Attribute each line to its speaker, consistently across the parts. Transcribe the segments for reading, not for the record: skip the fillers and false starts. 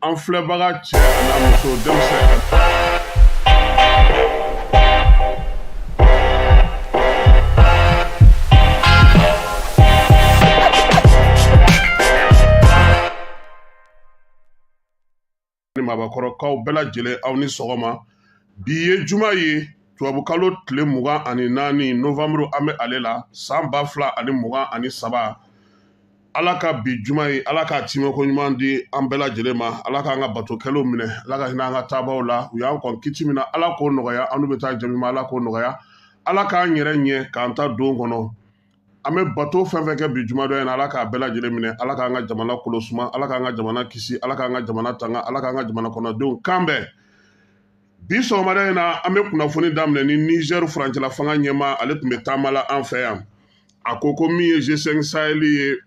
Speaker 1: An filɛbaga cɛ n'a muso denmisɛn ni mabakɔrɔkaw bɛɛ lajɛlen aw ni sɔgɔma. Bi ye juma ye tubabukalo tile 24 novembre an bɛ ale la san 2023. Ala ka bi juma ye Ala ka timiko ɲuman di an bɛɛ lajɛlen ma. Ala k'an ka batokɛlaw minɛ, Ala ka hinɛ an ka taabaw la. U y'an kɔn kiti min na Ala k'o nɔgɔya, an bɛ taa jaabi ma Ala k'o nɔgɔya. Ala k'an yɛrɛ ɲɛ k'an ta don kɔnɔ. An bɛ bato fɛn fɛn kɛ bi juma dɔ in na Ala k'a bɛɛ lajɛlen minɛ, Ala k'an ka jamana kolo suma, Ala k'an ka jamana kisi, Ala k'an ka jamana tanga, Ala k'an ka jamana kɔnɔdenw kan bɛn. Bi sɔgɔmada in na an bɛ kunnafoni daminɛ ni Niger furancɛla fanga ɲɛmaa ale tun bɛ taama la an fɛ yan. A ko min ye G5 Sahel ye,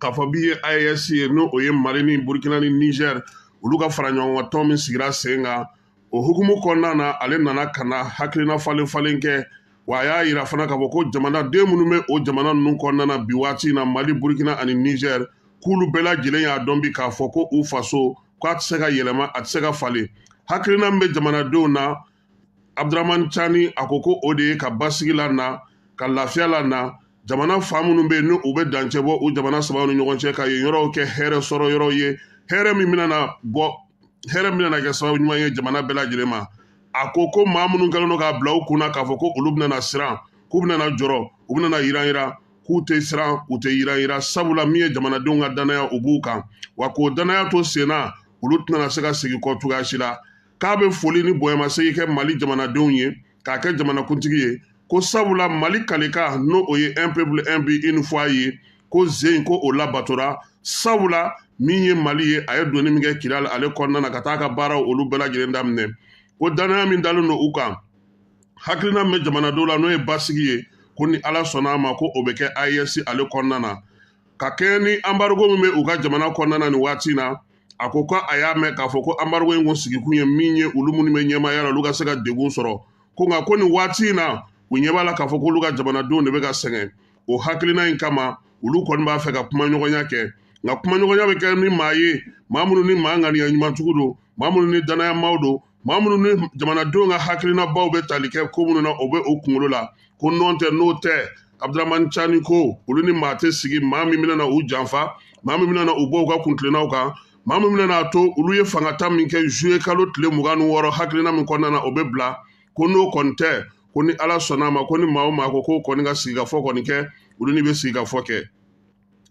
Speaker 1: k'a fɔ min ye AES ye n'o ye Mali ni Burkina ni Niger olu ka fara ɲɔgɔn kan tɔn min sigira sen kan. O hukumu kɔnɔna na ale nana ka na hakilina falen falen kɛ, wa a y'a yira fana k'a fɔ ko jamanaden minnu bɛ o jamana ninnu kɔnɔna na bi waati in na Mali, Burkina ani Niger k'olu bɛɛ lajɛlen y'a dɔn bi k'a fɔ ko u faso k'a tɛ se ka yɛlɛma, a tɛ se ka falen. Hakilina min bɛ jamanadenw na, Abdramane Tchani a ko o de ye ka basigi la na, ka lafiya la na, jamana fa minnu bɛ yen n'u bɛ dancɛ bɔ u jamana sabaw ni ɲɔgɔn cɛ ka yen yɔrɔw kɛ hɛrɛ sɔrɔ yɔrɔw ye, hɛrɛ min bɛna kɛ sababu ɲuman ye jamana bɛɛ lajɛlen ma. A ko maa minnu kɛlen don k'a bila u kunna k'a fɔ ko olu bɛna siran, k'u bɛna jɔrɔ, u bɛna yiran k'u tɛ siran, u tɛ yiran sabula min ye jamanadenw ka danaya u b'u kan, wa k'o danaya to senna olu tɛna se ka segin kɔ cogoya si la. K'a bɛ foli ni bonyamasegin kɛ Mali jamanadenw ye, k'a kɛ jamanakuntigi ye, ko sabula Mali kalikan n'o o ye un peuple un but une foi ye, ko zen ko o labatora, sabula min ye Mali ye a ye donni min kɛ Kidali ale kɔnɔna na ka taa ka baaraw olu bɛɛ lajɛlen daminɛ. Ko danaya min dalen don u kan, hakilina min bɛ jamanadenw la n'o ye basigi ye, ko ni Ala sɔnna a ma ko o bɛ kɛ AES ale kɔnɔna na. Ka kɛɲɛ ni embargo min bɛ u ka jamana kɔnɔna na nin waati in na, a ko a y'a mɛn k'a fɔ ko embargo in kun sigikun ye min ye olu minnu bɛ ɲɛmaaya la olu ka se ka degun sɔrɔ. Ko nka ko nin waati in na u ɲɛ b'a la k'a fɔ ko olu ka jamanadenw de bɛ ka sɛgɛn. O hakilina in kama olu kɔni b'a fɛ ka kumaɲɔgɔnya kɛ. Nka kumaɲɔgɔnya bɛ kɛ ni maa ye, maa minnu ni maa ŋaniya ɲumanjugu don, maa minnu ni danaya maaw don, maa minnu ni jamanadenw ka hakilinabaw bɛ tali kɛ ko minnu na o bɛ o kunkolo la. Ko n'o tɛ Abdramane Tchani ko olu ni maa tɛ sigi, maa min bɛna u janfa, maa min bɛna u bɔ u ka kuntilennaw kan, maa min bɛna to olu ye fangata min kɛ juillet kalo tile 26 hakilina min kɔnɔna na o bɛ bila. Ko n'o kɔni tɛ, ko ni Ala sɔnna a ma, ko ni maa o maa ko k'o kɔni ka sigikafɔ kɔni kɛ, olu ni bɛ sigikafɔ kɛ.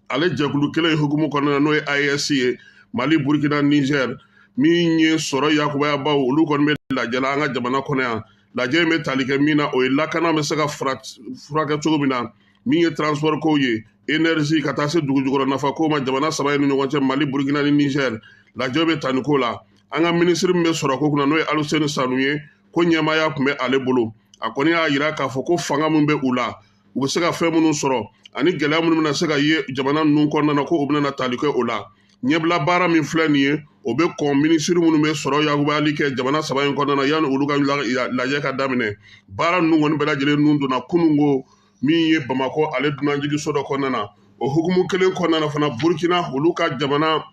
Speaker 1: Ale jɛkulu kelen hukumu kɔnɔna na n'o ye AES ye, Mali, Burkina, Niger, min ye sɔrɔ yakubayabaw olu kɔni bɛ lajɛ la an ka jamana kɔnɔ yan. Lajɛ in bɛ tali kɛ min na o ye lakana bɛ se ka furakɛ cogo min na, min ye transport kow ye, énergie ka taa se dugujukɔrɔ nafa kow ma jamana saba in ni ɲɔgɔn cɛ Mali, Burkina ni Niger. Lajɛ bɛ tani ko la. An ka minisiri min bɛ sɔrɔ ko kunna n'o ye Aluseni Sanu ye, ko ɲɛmaaya tun bɛ ale bolo. A kɔni y'a jira k'a fɔ ko fanga min bɛ u la, u bɛ se ka fɛn minnu sɔrɔ ani gɛlɛya minnu bɛna se ka ye jamana ninnu kɔnɔna na ko o bɛna tali kɛ o la. Ɲɛbila baara min filɛ nin ye, o bɛ kɔn minisiri minnu bɛ sɔrɔ yakubayali kɛ jamana saba in kɔnɔna na yanni olu ka lajɛ ka daminɛ. Baara ninnu kɔni bɛɛ lajɛlen nun donna kununko min ye Bamakɔ ale dunanjigiso dɔ kɔnɔna na. O hukumu kelen kɔnɔna na fana Burkina olu ka jamana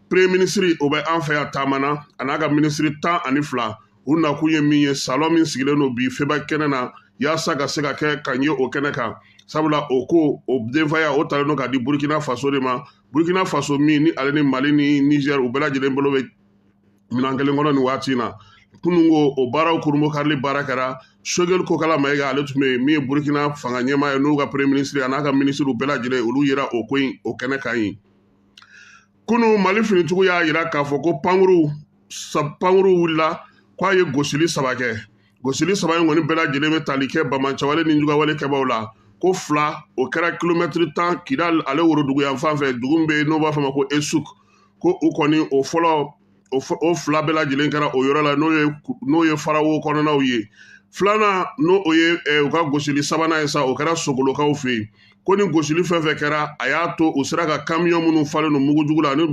Speaker 1: premier ministre o bɛ an fɛ yan taama na a n'a ka minisiri 12 u nakun ye min ye salon min sigilen don bi FEBAC kɛnɛ na yaasa ka se ka kɛ ka ɲɛ o kɛnɛ kan. Sabula o ko o denfaya o talen don ka di Burkina Faso de ma. Burkina Faso min ni ale ni Mali ni Niger u bɛɛ lajɛlen bolo bɛ minan kelen kɔnɔ nin waati in na. Kununko o baaraw kurunbɔ karili baara kɛra. Choguel Kokala Mayiga ale tun bɛ yen min ye Burkina fanga ɲɛmaa ye n'u ka premier ministre a n'a ka minisiriw bɛɛ lajɛlen olu yera o ko in o kɛnɛ kan yen. Kunu Mali finitigiw y'a jira k'a fɔ ko pankuru wulila k'a ye gosili 3 kɛ. Gosili 3 in kɔni bɛɛ lajɛlen bɛ tali kɛ Bamancɛwale ni Njugawale kɛbaaw la. Ko 2 o kɛra kilomètre 10 Kidali ale worodugu yan fan fɛ dugu min bɛ yen n'o b'a fɔ ma ko Esuk. Ko u kɔni o 2 bɛɛ lajɛlen kɛra o yɔrɔ la n'o ye Farawo kɔnɔnaw ye. 2nan n'o o ye u ka gosili 3nan ye sa o kɛra Sogolokaw fɛ yen. Ko ni gosili fɛn fɛn kɛra a y'a to u sera ka camion minnu falen don mugujugu la ani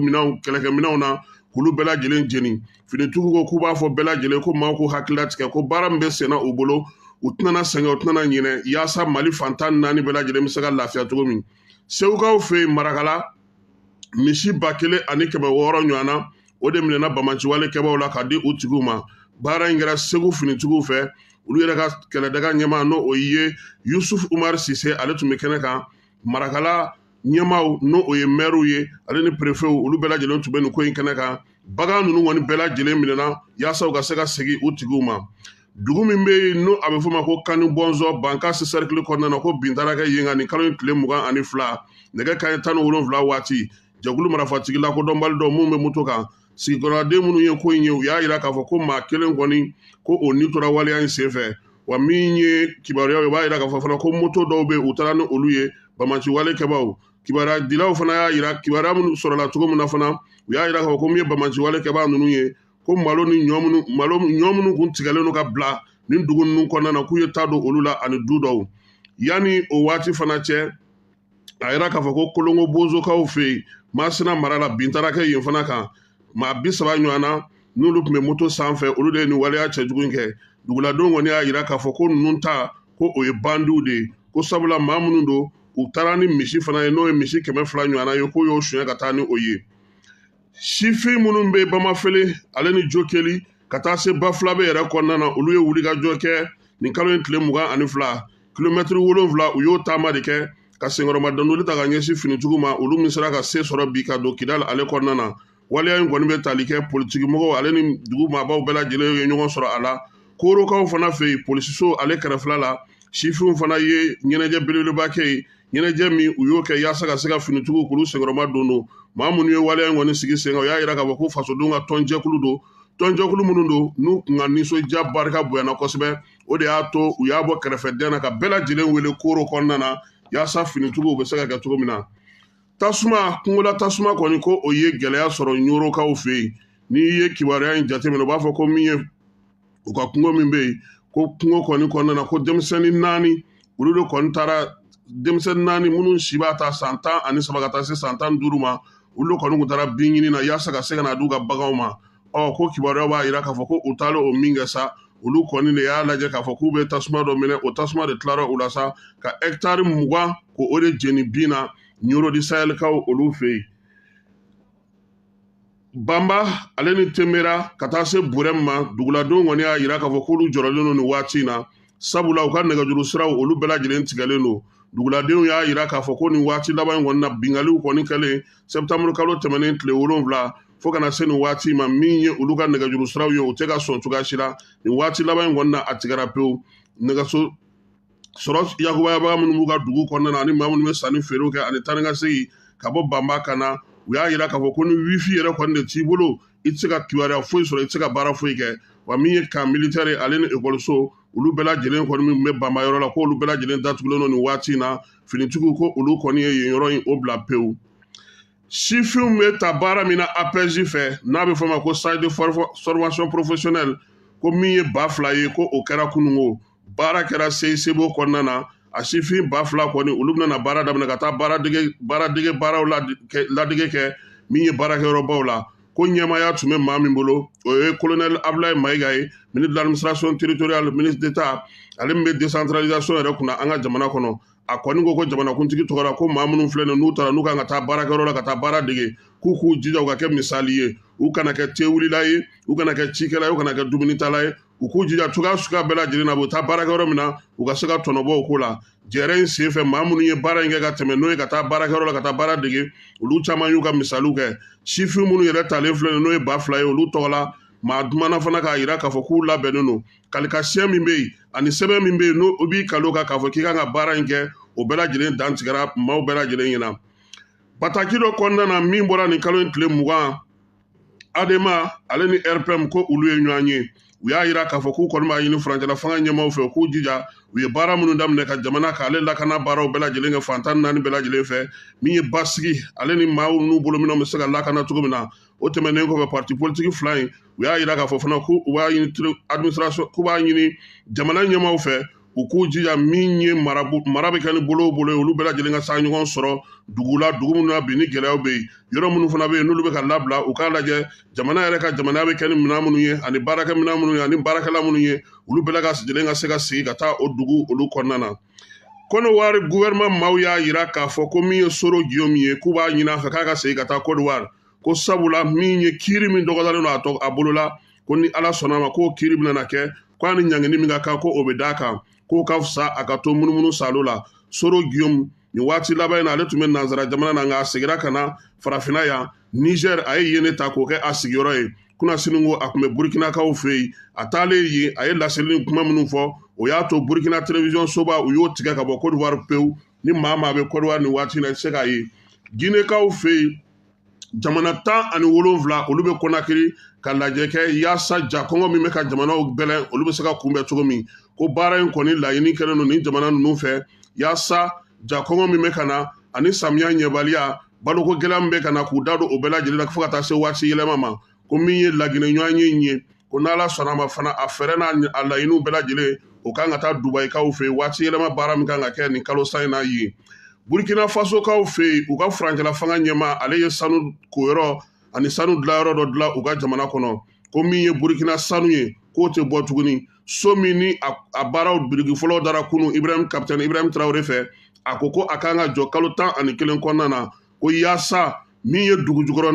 Speaker 1: kɛlɛkɛminɛnw na k'olu bɛɛ lajɛlen jeni. Finitigiw ko k'u b'a fɔ bɛɛ lajɛlen ko maaw k'u hakilila tigɛ ko baara min bɛ senna u bolo u tɛna sɛgɛn u tɛna ɲinɛ yaasa Mali fantan 4 bɛɛ lajɛlen bɛ se ka lafiya cogo min. Segukaw fɛ yen Marakala misi 1600 ɲɔgɔnna o de minɛna bamaciwale kɛbaw la ka di u tigiw ma baara in kɛra Segu finitigiw fɛ olu yɛrɛ ka kɛlɛdaga ɲɛmaa n'o o ye Yusuf Umar Sise ale tun bɛ kɛnɛ kan marakala ɲɛmaaw n'o o ye mɛriw ye ale ni perefew olu bɛɛ lajɛlen tun bɛ nin ko in kɛnɛ kan bagan ninnu kɔni bɛɛ lajɛlen minɛna yaasa u ka se ka segin u tigiw ma dugu min bɛ yen n'o a bɛ fɔ ma ko Kani Bɔnzɔ Bankasi cercle kɔnɔna na ko bin taara kɛ yen nka nin kalo in tile 22 nɛgɛ kanɲɛ 17 waati jɛkulu marifatigi lakodɔnbali dɔ minnu bɛ moto kan sigikɔrɔden minnu ye ko in ye u y'a jira k'a fɔ ko maa kelen kɔni ko o ni tora waleya in senfɛ wa min ye kibaruyaw ye u b'a jira k'a fɔ fana ko moto dɔw bɛ u taara ni olu ye bamaciwale kɛbaw kibaruya dilaw fana y'a jira kibaruya minnu sɔrɔla cogo min na fana u y'a jira k'a fɔ ko min ye bamaciwale kɛbaa ninnu ye ko malo ni ɲɔ minnu kun tigɛlen don ka bila nin dugu ninnu kɔnɔna na k'u ye taa don olu la ani du dɔw yanni o waati fana cɛ a yira k'a fɔ ko Kolongo bozokaw fɛ yen Masina mara la bin taara kɛ yen fana kan maa 30 ɲɔgɔnna n'olu tun bɛ moto sanfɛ olu de ye nin waleya cɛjugu in kɛ duguladenw kɔni y'a jira k'a fɔ ko ninnu ta ko o ye bandiw de ye ko sabula maa minnu don u taara ni misi fana ye n'o ye misi 200 ɲɔgɔnna ye k'u y'o suɲɛ ka taa ni o ye sifin minnu bɛ Bamafele ale ni Jokeli ka taa se Bafulabe yɛrɛ kɔnɔna na olu ye wulikajɔ kɛ nin kalo in tile 22 kilomɛtiri 7 u y'o taama de kɛ ka senkɔrɔma dondoli ta ka ɲɛsin finitigiw ma olu min sera ka se sɔrɔ bi ka don Kidali ale kɔnɔna na waleya in kɔni bɛ tali kɛ politigimɔgɔw ale ni dugu maabaw bɛɛ lajɛlen ye ɲɔgɔn sɔrɔ a la Korokaw fana fɛ yen polisiso ale kɛrɛfɛla la sifinw fana ye ɲɛnajɛ belebeleba kɛ yen ɲɛnajɛ min u y'o kɛ yaasa ka se ka finitigiw k'olu senkɔrɔma don maa minnu ye waleya in kɔni sigi sen kan u y'a jira k'a fɔ ko fasodenw ka tɔnjɛkulu don tɔnjɛkulu minnu don n'u kun ka nisɔndiya barika bonyana kosɛbɛ o de y'a to u y'a bɔ kɛrɛfɛdɛn na ka bɛɛ lajɛlen wele Koro kɔnɔna na yaasa finitigiw bɛ se ka kɛ cogo min na tasuma kungola tasuma kɔni ko o ye gɛlɛya sɔrɔ Ɲorokaw fɛ yen n'i ye kibaruya in jateminɛ u b'a fɔ ko min ye u ka kungo min bɛ yen ko kungo kɔni kɔnɔna na ko denmisɛnnin 4 olu de kɔni taara denmisɛnnin 4 minnu si b'a ta san 13 ka taa se san 15 ma olu kɔni kun taara bin ɲini na yaasa ka se ka na d'u ka baganw ma ko kibaruya b'a jira k'a fɔ ko u taalen o min kɛ sa olu kɔni de y'a lajɛ k'a fɔ k'u bɛ tasuma dɔ minɛ o tasuma de tilara u la sa ka hectare 20 ko o de jeni bin na Ɲorodi Sahɛlikaw olu fɛ yen Bamba ale ni Temera ka taa se Burɛma ma duguladenw kɔni y'a jira k'a fɔ k'olu jɔrɔlen don nin waati in na sabula u ka nɛgɛjuru siraw olu bɛɛ lajɛlen tigɛlen don duguladenw y'a jira k'a fɔ ko nin waati laban in kɔni na bingaliw kɔni kɛlen septembre kalo tɛmɛnen tile 7 fo kana se nin waati ma min ye olu ka nɛgɛjuru siraw ye o tɛ ka sɔn cogoya si la nin waati laban in kɔni na a tigɛra pewu nɛgɛso sɔrɔ yakubayabaga minnu b'u ka dugu kɔnɔna na ani maa minnu bɛ sanni feerew kɛ ani taa ni ka segin ka bɔ Banba ka na u y'a jira k'a fɔ ko ni wifi yɛrɛ kɔni de t'i bolo i tɛ se ka kibaruya foyi sɔrɔ i tɛ se ka baara foyi kɛ wa min ye camp militaire ye ale ni ekɔliso olu bɛɛ lajɛlen kɔni min bɛ Banba yɔrɔ la ko olu bɛɛ lajɛlen datugulen don nin waati in na finitigiw ko olu kɔni ye yen yɔrɔ in o bila pewu sifinw bɛ ta baara min na APJ fɛ n'a bɛ fɔ ma ko stage de formation professionnelle ko min ye 2000 ye ko o kɛra kunungo baara kɛra CICB kɔnɔna na a sifin 2000 kɔni olu bɛna baara daminɛ ka taa baaradege baaraw ladege kɛ min ye baarakɛyɔrɔbaw la ko ɲɛmaaya tun bɛ maa min bolo o ye colonel Ablaye Mayiga ye ministre de l'administration territoriale ministre d'État ale min bɛ décentralisation yɛrɛ kunna an ka jamana kɔnɔ a kɔni ko jamanakuntigi tɔgɔra ko maa minnu filɛ nin n'u taara n'u kan ka taa baarakɛyɔrɔ la ka taa baara dege k'u k'u jija u ka kɛ misali ye u kana kɛ tewulila ye u kana kɛ cikɛla ye u kana kɛ dumunitala ye u k'u jija cogoya suguya bɛɛ lajɛlen na u bɛ taa baarakɛyɔrɔ min na u ka se ka tɔnɔbɔ o ko la jɛrɛ in senfɛ maa minnu ye baara in kɛ ka tɛmɛ n'o ye ka taa baarakɛyɔrɔ la ka taa baara dege olu caman y'u ka misaliw kɛ sifin minnu yɛrɛ talen filɛ nin n'o ye 2000 ye olu tɔgɔ la maa dumana fana k'a jira k'a fɔ k'u labɛnnen don kalikasiyɛn min bɛ yen ani sɛbɛn min bɛ yen n'o b'i kalo kan k'a fɔ k'i kan ka baara in kɛ o bɛɛ lajɛlen dan tigɛra maaw bɛɛ lajɛlen ɲɛna bataki dɔ kɔnɔna na min bɔra nin kalo in tile 20 Adema ale ni RPM ko olu ye ɲɔgɔn ye u y'a jira k'a fɔ k'u kɔni b'a ɲini furancɛla fanga ɲɛmaaw fɛ u k'u jija u ye baara minnu daminɛ ka jamana k'ale lakana baaraw bɛɛ lajɛlen kɛ fantan 4 bɛɛ lajɛlen fɛ min ye basigi ale ni maaw n'u bolominɛw bɛ se ka lakana cogo min na o tɛmɛnen kɔfɛ parti politique 2 in u y'a jira k'a fɔ fana k'u b'a ɲini administration k'u b'a ɲini jamana ɲɛmaaw fɛ u k'u jija min ye mara bɛ kɛ ni bolo ye olu bɛɛ lajɛlen ka se ɲɔgɔn sɔrɔ dugu la dugu minnu na bi ni gɛlɛyaw bɛ yen yɔrɔ minnu fana bɛ yen n'olu bɛ ka labila u k'a lajɛ jamana yɛrɛ ka jamana bɛ kɛ ni minɛn minnu ye ani baarakɛ minɛn minnu ye ani baarakɛla minnu ye olu bɛɛ lajɛlen ka se ka sigi ka taa o dugu olu kɔnɔna na Côte-d'Ivoire gouvernement maaw y'a jira k'a fɔ ko min ye Soro Guillaume ye k'u b'a ɲini a fɛ k'a ka segin ka taa Côte-d'Ivoire ko sabula min ye kiiri min dɔgɔdalen no a bolo la ko ni ala sɔnna ma k'o kiiri bɛna kɛ ko a ni ɲangini min ka kan ko o bɛ d'a kan k'o ka fisa a ka to munumunu salo la Soro Guillaume nin waati laban in na ale tun bɛ nanzara jamana na nka a segira ka na farafinna yan Niger a ye yen ta k'o kɛ a sigiyɔrɔ ye kunasini ko a tun bɛ Burkinakaw fɛ yen a taalen yen a ye laseli ni kuma minnu fɔ o y'a to Burkina télévision soba u y'o tigɛ ka bɔ Côte d'Ivoire pewu ni maa maa bɛ Côte d'Ivoire nin waati in na i tɛ se k'a ye Guinékaw fɛ yen jamana 17 olu bɛ Conakry ka lajɛ kɛ yaasa ja kɔngɔ min bɛ ka jamanaw gɛlɛn olu bɛ se ka kunbɛn cogo min ko baara in kɔni laɲini kɛlen don nin jamana ninnu fɛ yaasa ja kɔngɔ min bɛ ka na ani samiya ɲɛbaliya baloko gɛlɛya min bɛ ka na k'u da don o bɛɛ lajɛlen na fo ka taa se waati yɛlɛma ma ko min ye laginɛ ɲɔgɔn ye in ye ko n'ala sɔnna ma fana a fɛɛrɛ n'a laɲiniw bɛɛ lajɛlen o kan ka taa Dubayikaw fɛ yen waati yɛlɛma baara min kan ka kɛ nin kalo san in na yen Burkina Fasokaw fɛ yen u ka furancɛla fanga ɲɛma ale ye sanu koyɔrɔ ani sanu dilayɔrɔ dɔ dilan u ka jamana kɔnɔ ko min ye Burkina sanu ye k'o tɛ bɔ tuguni so min ni a baaraw biriki fɔlɔ dara kunun Capitaine Ibrahim Traoré fɛ a ko a kan ka jɔ kalo 11 kɔnɔna na ko yaasa min ye dugujukɔrɔ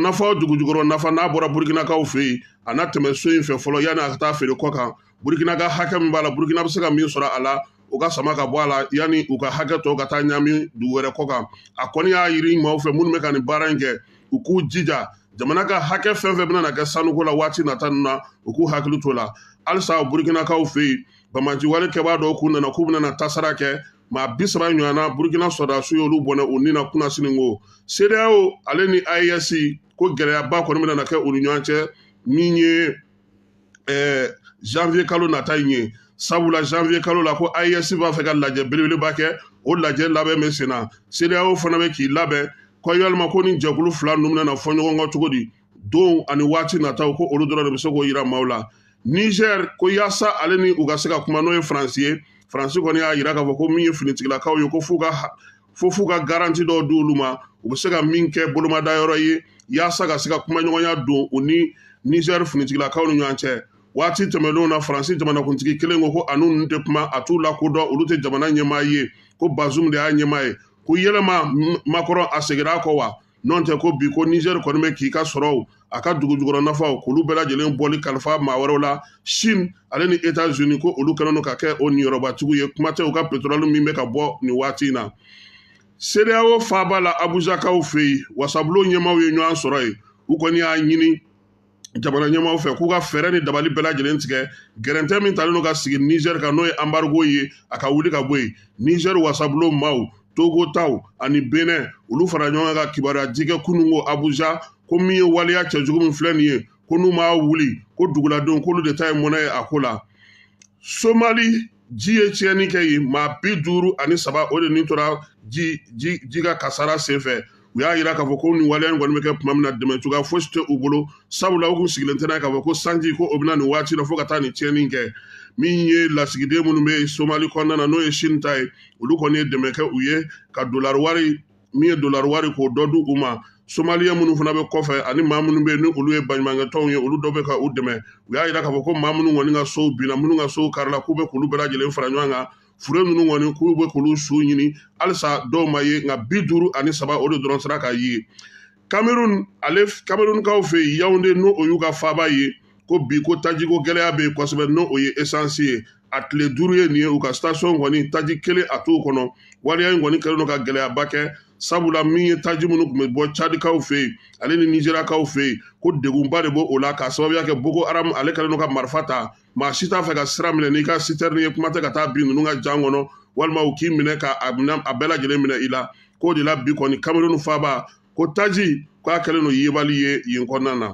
Speaker 1: nafa n'a bɔra Burkinakaw fɛ yen a na tɛmɛ so in fɛ fɔlɔ yanni a ka taa feere kɔ kan Burkina ka hakɛ min b'a la Burkina bɛ se ka min sɔrɔ a la u ka sama ka bɔ a la yanni u ka hakɛ tɔ ka taa ɲami dugu wɛrɛ kɔ kan a kɔni y'a yiri maaw fɛ minnu bɛ ka nin baara in kɛ u k'u jija jamana ka hakɛ fɛn fɛn bɛna kɛ sanuko la waati nata ninnu na u k'u hakili to la halisa Burkinakaw fɛ yen Bamaji wale kɛbaa dɔw k'u nana k'u bɛna tasara kɛ maa 30 ɲɔgɔnna Burkina sɔrɔdasiw ye olu bɔnɛ u ni na kunasini ko CEDEAO ale ni AES ko gɛlɛyaba kɔni bɛna kɛ u ni ɲɔgɔn cɛ min ye janvier kalo nata in ye sabula janvier kalo la ko AES b'a fɛ ka lajɛ belebeleba kɛ o lajɛ labɛn bɛ sen na CEDEAO fana bɛ k'i labɛn ko yalima ko ni jɛkulu fila ninnu bɛna fɔ ɲɔgɔn kɔ cogo di don ani waati nataw ko olu dɔrɔn de bɛ se k'o yira maaw la Niger ko yaasa ale ni u ka se ka kuma n'o ye Faransi ye Faransi kɔni y'a yira k'a fɔ ko min ye finitigilakaw ye ko f'u ka garanti dɔw di olu ma u bɛ se ka min kɛ bolomadayɔrɔ ye yaasa ka se ka kumaɲɔgɔnya don u ni Niger finitigilakaw ni ɲɔgɔn cɛ waati tɛmɛnlenw na Faransi jamanakuntigi kelen ko a n'u ninnu tɛ kuma a t'u lakodɔn olu tɛ jamana ɲɛmaa ye ko Bazoum de y'a ɲɛmaa ye ko yɛlɛma Macron a seginna a kɔ wa n'o tɛ ko bi ko Niger kɔni bɛ k'i ka sɔrɔw a ka dugujukɔrɔ nafaw k'olu bɛɛ lajɛlen bɔli kalifa maa wɛrɛw la Chine ale ni États-Unis ko olu kɛlen don ka kɛ o niyɔrɔbatigiw ye kuma tɛ u ka pétrole min bɛ ka bɔ nin waati in na CEDEAO faaba la Abujakaw fɛ yen wasabulon ɲɛmaaw ye ɲɔgɔn sɔrɔ yen u kɔni y'a ɲini jamana ɲɛmaaw fɛ k'u ka fɛɛrɛ ni dabali bɛɛ lajɛlen tigɛ gɛrɛntɛ min talen don ka sigi Niger kan n'o ye embargo ye a ka wuli ka bɔ yen Niger wasabulon maaw Togo taw ani Benin olu fara ɲɔgɔn kan ka kibaruya di kɛ kunun ko Abuja ko min ye waleya cɛjugu min filɛ nin ye ko n'u m'a wuli ko duguladenw k'olu de ta ye mɔnɛ ye a ko la Somali ji ye tiɲɛni kɛ yen maa 53 o de nin tora ji ka kasara senfɛ u y'a yira k'a fɔ ko nin waleya in kɔni bɛ kɛ tuma min na dɛmɛ cogoya fosi tɛ u bolo sabula u kun sigilen tɛ n'a ye k'a fɔ ko sanji ko o bɛna nin waati la fo ka taa nin tiɲɛni kɛ min ye lasigiden minnu bɛ Somali kɔnɔna na n'o ye Chine ta ye olu kɔni ye dɛmɛ kɛ u ye ka dollar wari min ye dollar wari k'o dɔ di u ma Somaliyɛn minnu fana bɛ kɔfɛ ani maa minnu bɛ yen ni olu ye baɲumankɛtɔnw ye olu dɔ bɛ ka u dɛmɛ u y'a yira k'a fɔ ko maa minnu kɔni ka sow binna minnu ka sow karila k'u bɛ k'olu bɛɛ lajɛlen fara ɲɔgɔn kan fure ninnu kɔni k'u bɛ k'olu su ɲini halisa dɔw ma ye nka 53 o de dɔrɔn sera ka ye Camerounkaw fɛ yen Yaoundé n'o y'u ka faaba ye ko bi ko tajiko gɛlɛya bɛ yen kosɛbɛ n'o ye essence ye a tile 5 ye nin ye u ka station kɔni taji kelen a t'u kɔnɔ waleya in kɔni kɛlen don ka gɛlɛyaba kɛ sabula min ye taji minnu tun bɛ bɔ Tchadikaw fɛ yen ale ni Nigérakaw fɛ yen ko degunba de b'o o la k'a sababuya kɛ Boko Haram ale kɛlen don ka marifa ta maa si t'a fɛ ka sira minɛ n'i ka citerne ye kuma tɛ ka taa bin ninnu ka jan kɔnɔ walima u k'i minɛ k'a bɛɛ lajɛlen minɛ i la k'o de la bi kɔni Cameroun faaba ko taji k'a kɛlen don yebali ye yen kɔnɔna na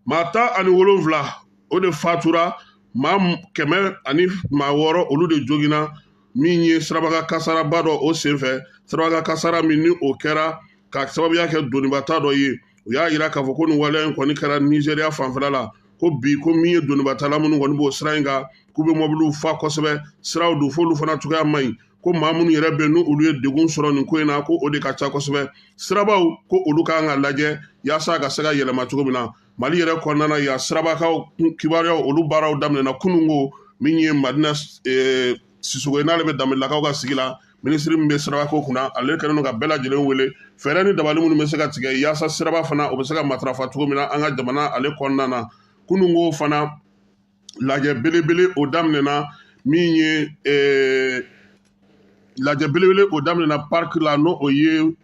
Speaker 1: maa 17 o de fatura maa 106 olu de joginna min ye sirabaga kasaraba dɔ o senfɛ sirabaga kasara min ni o kɛra ka sababuya kɛ donibata dɔ ye u y'a yira k'a fɔ ko nin waleya in kɔni kɛra Nigeriya fanfɛla la ko bi ko min ye donibatala minnu kɔni b'o sira in kan k'u bɛ mobiliw fa kosɛbɛ siraw dun f'olu fana cogoya man ɲi ko maa minnu yɛrɛ bɛ n'olu ye degun sɔrɔ nin ko in na ko o de ka ca kosɛbɛ sirabaw ko olu kan ka lajɛ yaasa ka se ka yɛlɛma cogo min na Mali yɛrɛ kɔnɔna na yan sirabakaw kibaruyaw olu baaraw daminɛna kunun ko min ye Madina Sissoco n'ale bɛ Danbɛlɛlakaw ka sigi la minisiri min bɛ sirabako kunna ale kɛlen don ka bɛɛ lajɛlen wele fɛɛrɛ ni dabali minnu bɛ se ka tigɛ yaasa siraba fana o bɛ se ka matarafa cogo min na an ka jamana ale kɔnɔna na kununko fana lajɛ belebele o daminɛna min ye lajɛ belebele o daminɛna pariki la n'o o ye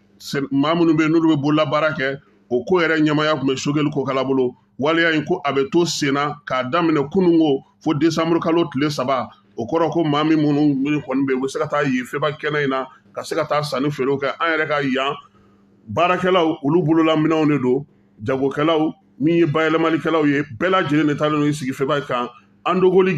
Speaker 1: maa minnu bɛ yen n'olu bɛ bololabaara kɛ o ko yɛrɛ ɲɛmaya tun bɛ Sogɛli Kokala bolo waleya in ko a bɛ to sen na k'a daminɛ kununko fo desanburu kalo tile 3 o kɔrɔ ko maa min minnu kɔni bɛ yen u bɛ se ka taa yen feba kɛnɛ in na ka se ka taa sanni feerew kɛ an yɛrɛ ka yan baarakɛlaw olu bololaminɛw de don jagokɛlaw min ye bayɛlɛmalikɛlaw ye bɛɛ lajɛlen de taalen don i sigi feba kan an dogoli